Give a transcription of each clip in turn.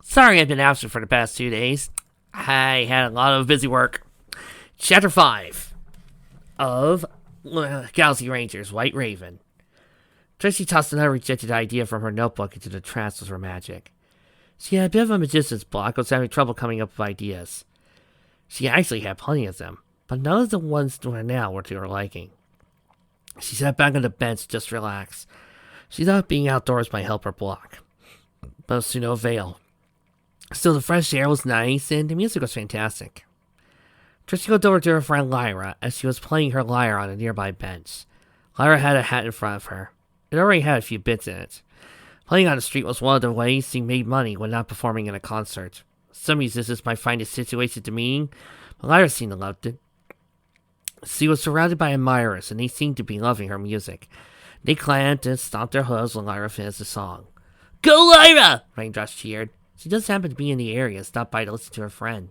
Sorry I've been absent for the past 2 days. I had a lot of busy work. Chapter 5 of Galaxy Rangers, White Raven. Tracy tossed another rejected idea from her notebook into the trash with her magic. She had a bit of a magician's block, was having trouble coming up with ideas. She actually had plenty of them, but none of the ones to her now were to her liking. She sat back on the bench, just relax. She thought being outdoors might help her block, but it was to no avail. Still, the fresh air was nice, and the music was fantastic. Tracy looked over to her friend Lyra as she was playing her lyre on a nearby bench. Lyra had a hat in front of her. It already had a few bits in it. Playing on the street was one of the ways she made money when not performing in a concert. Some musicians might find the situation demeaning, but Lyra seemed to love it. She was surrounded by admirers, and they seemed to be loving her music. They clapped and stomped their hooves when Lyra finished the song. "Go, Lyra!" Raindrops cheered. She just happened to be in the area and stopped by to listen to her friend.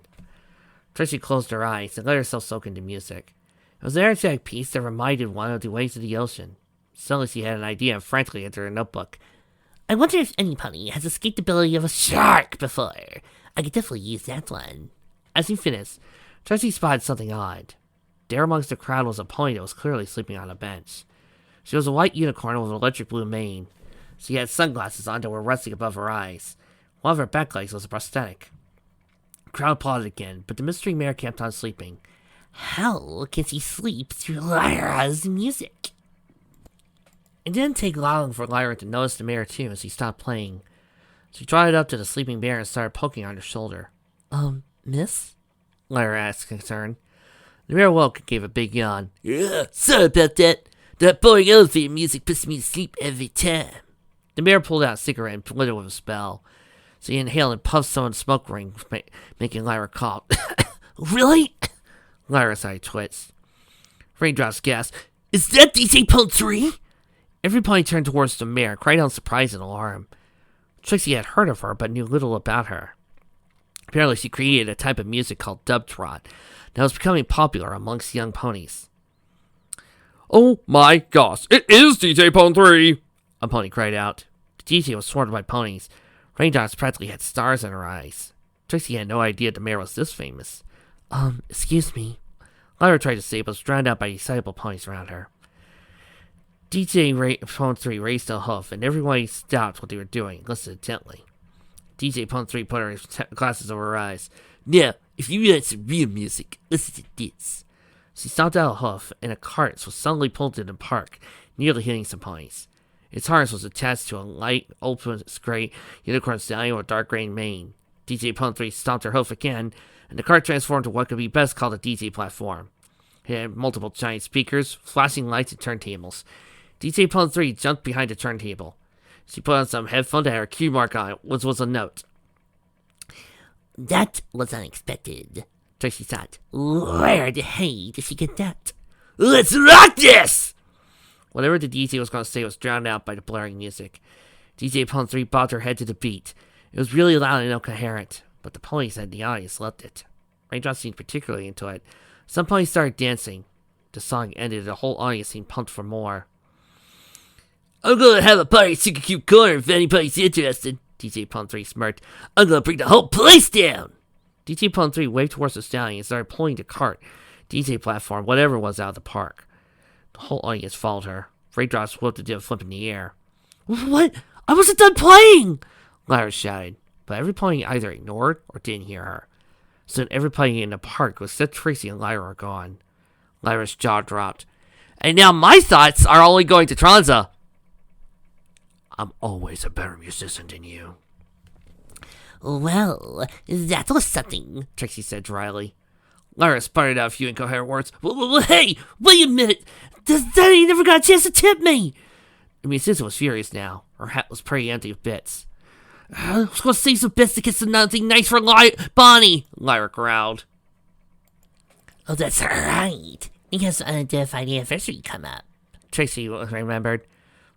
Tracy closed her eyes and let herself soak into music. It was an energetic piece that reminded one of the waves of the ocean. Suddenly she had an idea and frantically entered her notebook. "I wonder if anybody has escaped the ability of a shark before. I could definitely use that one." As he finished, Tracy spotted something odd. There amongst the crowd was a pony that was clearly sleeping on a bench. She was a white unicorn with an electric blue mane. She had sunglasses on that were resting above her eyes. One of her back legs was a prosthetic. The crowd applauded again, but the mystery mare kept on sleeping. How can she sleep through Lyra's music? It didn't take long for Lyra to notice the mare too as he stopped playing. She trotted up to the sleeping bear and started poking on her shoulder. Miss?" Lyra asked, concerned. The mare woke and gave a big yawn. "Yeah, sorry about that. That boring elevator music puts me to sleep every time." The mare pulled out a cigarette and lit it with a spell. So he inhaled and puffed some of the smoke ring, making Lyra cough. "Really?" Lyra's eye twitched. Raindrops gasped. "Is that DJ Pone 3? Everybody turned towards the mare, cried out in surprise and alarm. Trixie had heard of her, but knew little about her. Apparently she created a type of music called dub trot that was becoming popular amongst young ponies. "Oh my gosh, it is DJ Pone 3! A pony cried out. The DJ was surrounded by ponies. Raindrops practically had stars in her eyes. Trixie had no idea the mare was this famous. Excuse me." Lyra tried to say, but was drowned out by excitable ponies around her. DJ Pone 3 raised a hoof, and everyone stopped what they were doing and listened intently. DJ Pone 3 put her glasses over her eyes. "Now, if you want some real music, listen to this." She stomped out a hoof, and a cart was suddenly pulled into the park, nearly hitting some ponies. Its harness was attached to a light, open, gray unicorn stallion with a dark gray mane. DJ Pone 3 stomped her hoof again, and the cart transformed to what could be best called a DJ platform. It had multiple giant speakers, flashing lights, and turntables. DJ Pone 3 jumped behind the turntable. She put on some headphones that had her cue mark on it, which was a note. "That was unexpected," Tracy thought. "Where the hey did she get that? Let's rock this!" Whatever the DJ was going to say was drowned out by the blaring music. DJ Pone 3 bobbed her head to the beat. It was really loud and incoherent, but the ponies and the audience loved it. Raindrops seemed particularly into it. Some ponies started dancing. The song ended and the whole audience seemed pumped for more. "I'm going to have a party at Super Cute Corner if anybody's interested," DJ Pone 3 smirked. "I'm going to bring the whole place down." DJ Pone 3 waved towards the stallion and started pulling the cart, DJ platform, whatever it was, out of the park. The whole audience followed her. Raindrops whooped and did a flip in the air. "What? I wasn't done playing!" Lyra shouted, but every pony either ignored or didn't hear her. Soon every pony in the park except Tracy and Lyra were gone. Lyra's jaw dropped. "And now my thoughts are only going to Tranza." "I'm always a better musician than you." "Well, that was something," Trixie said dryly. Lyra sputtered out a few incoherent words. Well, hey, wait a minute! Daddy never got a chance to tip me!" The musician was furious now. Her hat was pretty empty of bits. "I was going to save some bits to get something nice for Bonnie," Lyra growled. "Oh, that's right. Because unidentified anniversary come up," Trixie remembered.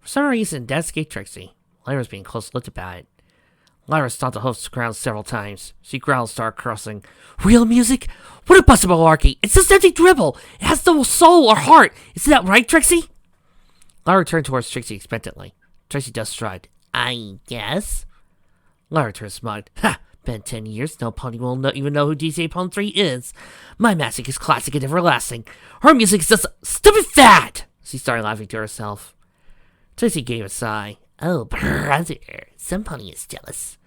For some reason, that escaped Trixie. Lyra was being close-lipped about it. Lyra stomped the hoof's ground several times. She growled, started cursing. "Real music? What a bunch of malarkey! It's just empty dribble! It has no soul or heart! Isn't that right, Trixie?" Lyra turned towards Trixie expectantly. Trixie just shrugged. "I guess." Lyra turned smug. "Ha! Been 10 years, no pony will even know who DJ Pwn 3 is. My magic is classic and everlasting. Her music is just stupid fad! She started laughing to herself. Tracy gave a sigh. Oh, brother, some pony is jealous.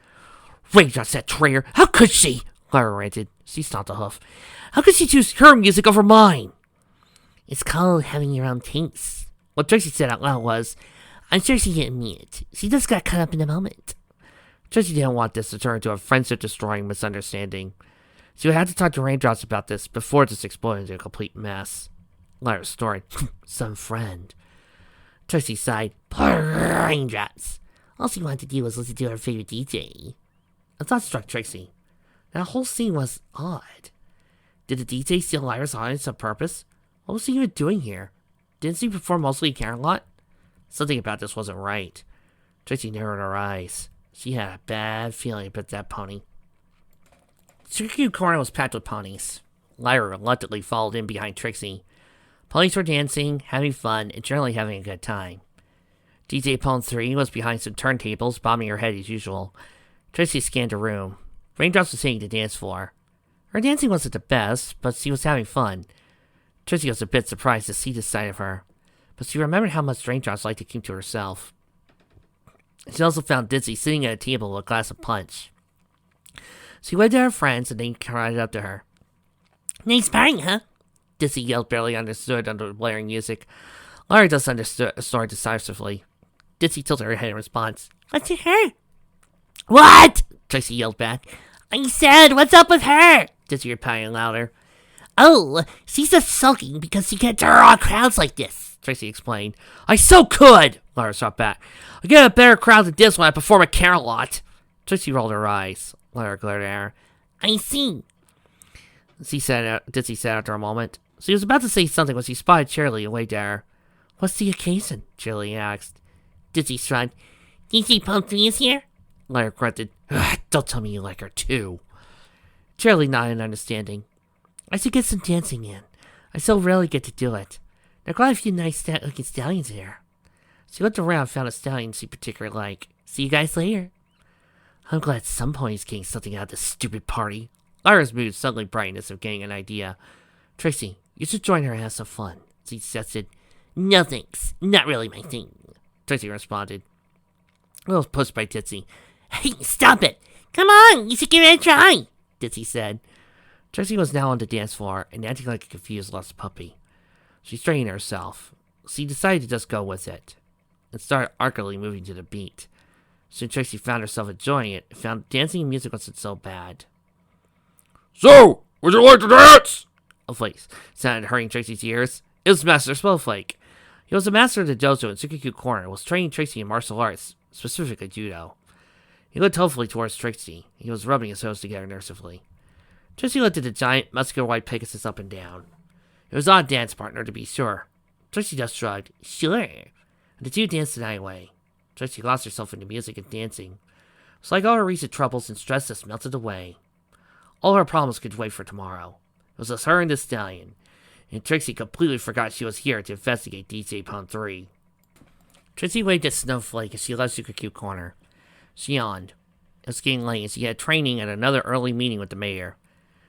Raindrops, that traitor! How could she? Lyra ranted. She stomped a hoof. How could she choose her music over mine? It's called having your own taste. What Tracy said out loud was, I'm sure she didn't mean it. She just got caught up in the moment. Tracy didn't want this to turn into a friendship-destroying misunderstanding. She would have to talk to Raindrops about this before this exploded into a complete mess. Lyra snorted. Some friend. Tracy sighed. Poor Raindrops. All she wanted to do was listen to her favorite DJ. A thought struck Tracy. That whole scene was odd. Did the DJ steal Lyra's audience on purpose? What was he even doing here? Didn't he perform mostly in Camelot? Something about this wasn't right. Tracy narrowed her eyes. She had a bad feeling about that pony. Circuit Corner was packed with ponies. Lyra reluctantly followed in behind Trixie. Ponies were dancing, having fun, and generally having a good time. DJ Pwn 3 was behind some turntables, bobbing her head as usual. Tracy scanned the room. Raindrops was hitting the dance floor. Her dancing wasn't the best, but she was having fun. Tracy was a bit surprised to see this side of her, but she remembered how much Raindrops liked to keep to herself. She also found Dizzy sitting at a table with a glass of punch. She waved at her friends and then cried up to her. Nice party, huh? Dizzy yelled, barely understood under the blaring music. Lyra just snored decisively. Dizzy tilted her head in response. What's with her? What? Tracy yelled back. I said, what's up with her? Dizzy replied louder. Oh, she's just sulking because she can't draw crowds like this, Tracy explained. I so could, Lyra shot back. I get a better crowd than this when I perform at Camelot. Tracy rolled her eyes. Lyra glared at her. I see. Dizzy said after a moment. She was about to say something when she spotted Shirley and waved at her. What's the occasion? Shirley asked. Dizzy shrugged. DJ Pwn 3 is here? Lyra grunted. Don't tell me you like her too. Shirley nodded in understanding. I should get some dancing in. I so rarely get to do it. There are quite a few nice looking stallions here. She looked around and found a stallion she particularly liked. See you guys later. I'm glad some pony's getting something out of this stupid party. Lyra's mood suddenly brightened as if getting an idea. Tracy, you should join her and have some fun, she suggested. No thanks. Not really my thing, Tracy responded. A little pushed by Ditsy. Hey, stop it! Come on, you should give it a try, Ditsy said. Tracy was now on the dance floor and acting like a confused lost puppy. She straightened herself. She decided to just go with it and started awkwardly moving to the beat. Soon Tracy found herself enjoying it and found dancing and music wasn't so bad. So, would you like to dance? A voice sounded hurrying Tracy's ears. It was Master Spellflake. He was the master of the dojo in Tsukikyu Corner and was training Tracy in martial arts, specifically judo. He looked hopefully towards Trixie. He was rubbing his hose together nervously. Tracy looked at the giant, muscular white Pegasus up and down. It was an odd dance partner, to be sure. Tracy just shrugged. Sure. And the two danced the night away. Tracy lost herself in the music and dancing. It was like all her recent troubles and stress just melted away. All her problems could wait for tomorrow. It was just her and the stallion. And Trixie completely forgot she was here to investigate DJ Pwn 3. Trixie waved at Snowflake as she left Tsukikyu Corner. She yawned. It was getting late and she had training at another early meeting with the mayor.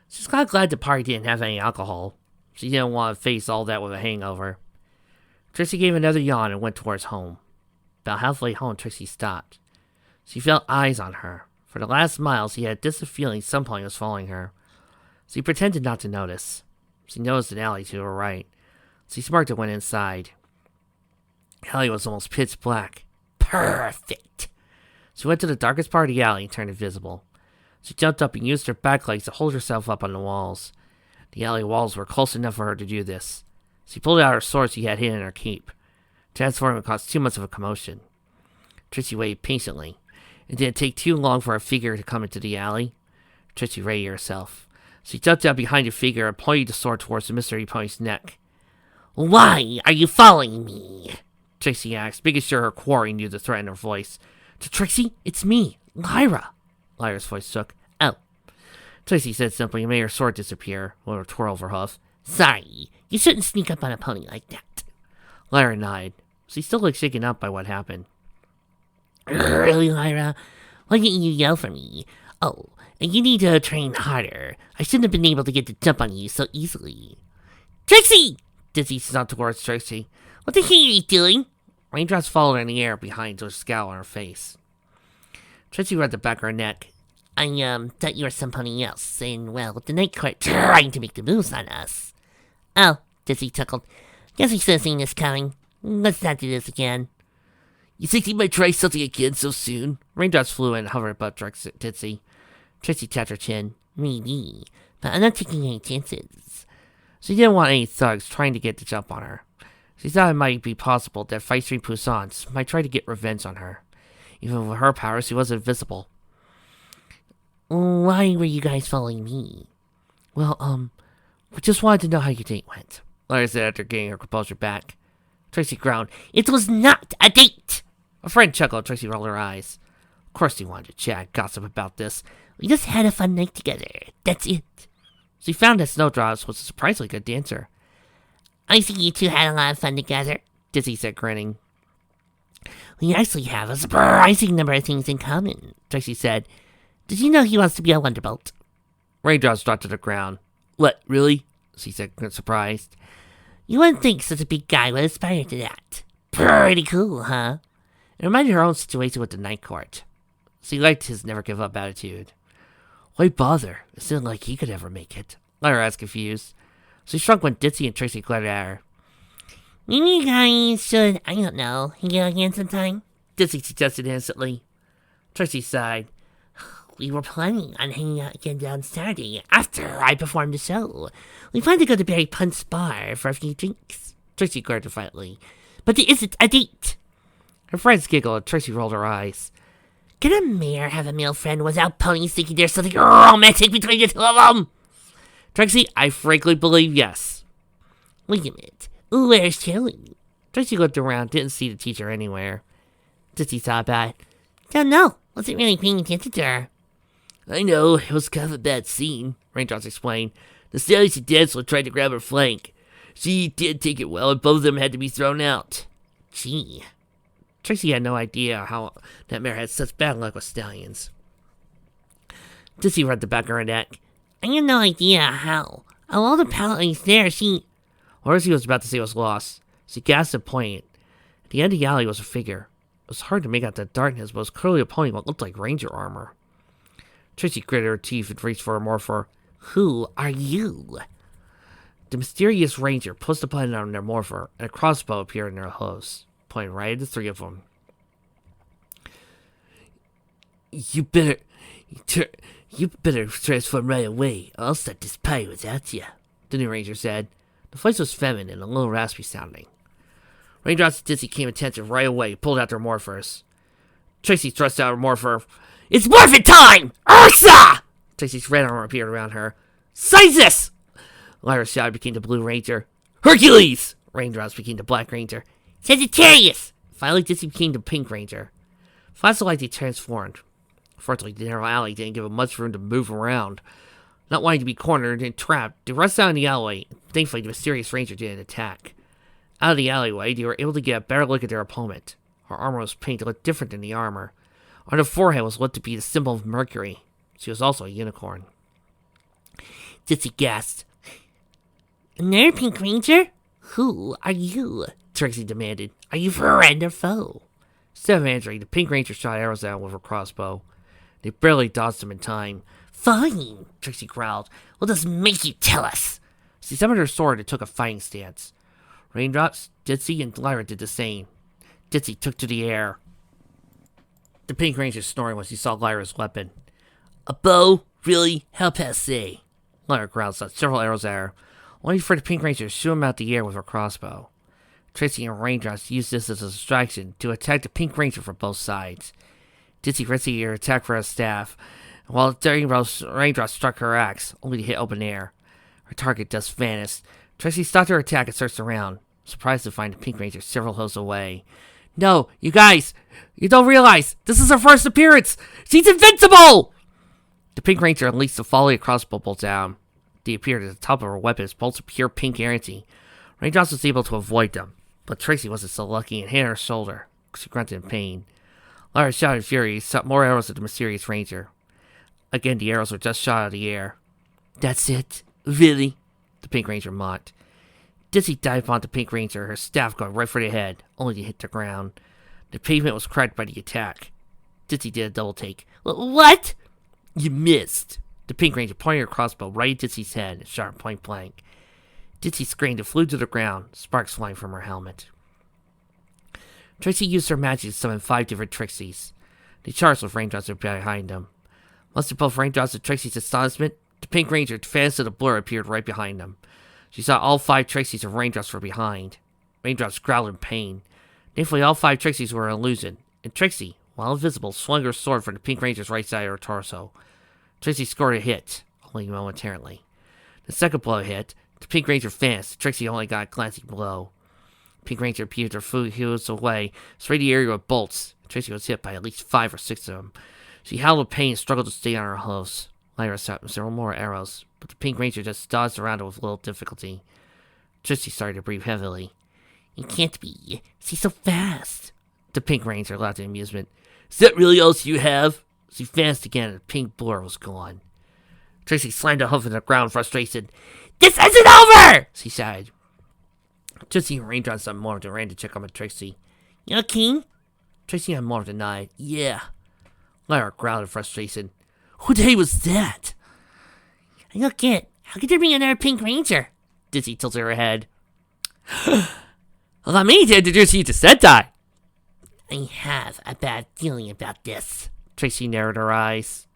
She was kind of glad the party didn't have any alcohol. She didn't want to face all that with a hangover. Trixie gave another yawn and went towards home. About halfway home, Trixie stopped. She felt eyes on her. For the last mile, she had a distant feeling something was following her. She pretended not to notice. She noticed an alley to her right. She smirked and went inside. The alley was almost pitch black. Perfect! She went to the darkest part of the alley and turned invisible. She jumped up and used her back legs to hold herself up on the walls. The alley walls were close enough for her to do this. She pulled out her sword she had hidden in her cape. Transforming caused too much of a commotion. Trixie waited patiently. It didn't take too long for a figure to come into the alley. Trixie readied herself. She jumped out behind the figure and pointed the sword towards the mystery pony's neck. Why are you following me? Trixie asked, making sure her quarry knew the threat in her voice. To Trixie, it's me, Lyra. Lyra's voice shook. Oh. Trixie said simply and made her sword disappear with a twirl of her hoof. Sorry, you shouldn't sneak up on a pony like that. Lyra nodded. She still looked shaken up by what happened. Really, Lyra? Why didn't you yell for me? Oh, and you need to train harder. I shouldn't have been able to get the jump on you so easily. Trixie! Dizzy stomped towards Trixie. What the hell are you doing? Raindrops followed her in the air behind with a scowl on her face. Trixie rubbed the back of her neck. I thought you were somebody else, and well, the night court trying to make the moves on us. Oh, Dizzy chuckled. Guess we should have seen this coming. Let's not do this again. You think he might try something again so soon? Raindrops flew in and hovered above Dizzy. Trixie tapped her chin. Maybe, but I'm not taking any chances. She didn't want any thugs trying to get the jump on her. She thought it might be possible that Fight Street Poussants might try to get revenge on her. Even with her powers, she was invisible. Why were you guys following me? Well, we just wanted to know how your date went, Lara said after getting her composure back. Trixie groaned. It was not a date! A friend chuckled. Trixie rolled her eyes. Of course he wanted to chat, gossip about this. We just had a fun night together. That's it. She found that Snowdrops was a surprisingly good dancer. I see you two had a lot of fun together, Dizzy said, grinning. We actually have a surprising number of things in common, Trixie said. Did you know he wants to be a Wonderbolt? Raindrops dropped to the ground. What, really? She said, surprised. You wouldn't think such a big guy would aspire to that. Pretty cool, huh? It reminded her own situation with the Night Court. She liked his never-give-up attitude. Why bother? It seemed like he could ever make it. Lyra asked, confused. She shrunk when Ditsy and Trixie glared at her. Maybe you guys should, I don't know, hang out again sometime? Ditsy suggested instantly. Trixie sighed. We were planning on hanging out again on Saturday after I performed the show. We planned to go to Barry Punt's bar for a few drinks. Trixie glared defiantly. But it isn't a date. Her friends giggled and Trixie rolled her eyes. Can a mayor have a male friend without ponies thinking there's something romantic between the two of them? Trixie, I frankly believe yes. Wait a minute. Where's Chili? Trixie looked around, didn't see the teacher anywhere. Ditsy thought about it. Don't know. Wasn't really paying attention to her. I know, it was kind of a bad scene, Raindrops explained. The Stallions and Dancel tried to grab her flank. She did take it well, and both of them had to be thrown out. Gee. Trixie had no idea how that mare had such bad luck with stallions. Ditsy rubbed the back of her neck. I had no idea how. Of all the paladins there, she... What he was about to say was lost. She gasped and pointed. At the end of the alley was a figure. It was hard to make out the darkness, but it was clearly a pony what looked like ranger armor. Trixie gritted her teeth and reached for a morpher. Who are you? The mysterious ranger pushed a button on their morpher, and a crossbow appeared in their hooves, pointing right at the three of them. You better transform right away, or I'll start this party without you, the new ranger said. The voice was feminine and a little raspy sounding. Raindrops and Ditsy came attentive right away, pulled out their morphers. Trixie thrust out her morpher. It's morphin' time! Ursa! Trixie's red armor appeared around her. Size this! Lyra's shadow became the blue ranger. Hercules! Raindrops became the black ranger. Sagittarius! Finally, Ditsy became the pink ranger. Flash of light, they transformed. Fortunately, the narrow alley didn't give them much room to move around. Not wanting to be cornered and trapped, they rushed out in the alleyway. Thankfully, the mysterious ranger didn't attack. Out of the alleyway, they were able to get a better look at their opponent. Her armor was painted to look different than the armor. On her forehead was what to be the symbol of Mercury. She was also a unicorn. Ditsy gasped. Another pink ranger? Who are you? Trixie demanded. Are you friend or foe? Instead of answering, the pink ranger shot arrows out with her crossbow. They barely dodged them in time. Fine, Trixie growled. What does make you tell us? She summoned her sword and took a fighting stance. Raindrops, Ditsy, and Lyra did the same. Ditsy took to the air. The pink ranger snoring when she saw Lyra's weapon. A bow? Really? How passe? Lyra growled, shot several arrows at her, only for the pink ranger to shoot him out the air with her crossbow. Trixie and Raindrops used this as a distraction to attack the pink ranger from both sides. Ditsy rescued her attack for her staff, while Raindrops struck her axe, only to hit open air. Her target just vanished. Trixie stopped her attack and searched around, surprised to find the pink ranger several hills away. No, you guys! You don't realize! This is her first appearance! She's invincible! The pink ranger unleashed a volley of crossbow bolts down. They appeared at the top of her weapons, bolts of pure pink energy. Raindrops was able to avoid them, but Trixie wasn't so lucky and hit her shoulder. She grunted in pain. Lyra shouted in fury, shot more arrows at the mysterious ranger. Again, the arrows were just shot out of the air. That's it? Really? The Pink Ranger mocked. Dizzy dived upon the Pink Ranger, her staff going right for the head, only to hit the ground. The pavement was cracked by the attack. Dizzy did a double take. What? You missed. The Pink Ranger pointed her crossbow right at Dizzy's head and shot her point blank. Dizzy screamed and flew to the ground, sparks flying from her helmet. Tracy used her magic to summon 5 different Trixies. They charged with raindrops behind them. Much to both Raindrops and Trixie's astonishment, the Pink Ranger, fast as a blur, appeared right behind them. She saw all 5 Trixies and Raindrops were behind. Raindrops growled in pain. Thankfully, all 5 Trixies were an illusion, and Trixie, while invisible, swung her sword from the Pink Ranger's right side of her torso. Trixie scored a hit, only momentarily. The second blow hit. The Pink Ranger advanced. Trixie only got a glancing blow. Pink Ranger appeared her full heels away, sprayed the area with bolts. Trixie was hit by at least 5 or 6 of them. She howled with pain and struggled to stay on her hooves. Lyra shot several more arrows, but the Pink Ranger just dodged around it with little difficulty. Trixie started to breathe heavily. "You can't be. She's so fast." The Pink Ranger laughed in amusement. "Is that really all you have?" She advanced again and the pink blur was gone. Trixie slammed a hoof in the ground in frustration. "This isn't over!" she shouted. Trixie and Raindrop some more and ran to check on the Trixie. "You okay?" Trixie and Marv denied. "Yeah." Lyra growled in frustration. "Who the hell was that?" "I don't get. How could there be another Pink Ranger?" Dizzy tilted her head. "Allow me to introduce you to Sentai." "I have a bad feeling about this." Trixie narrowed her eyes.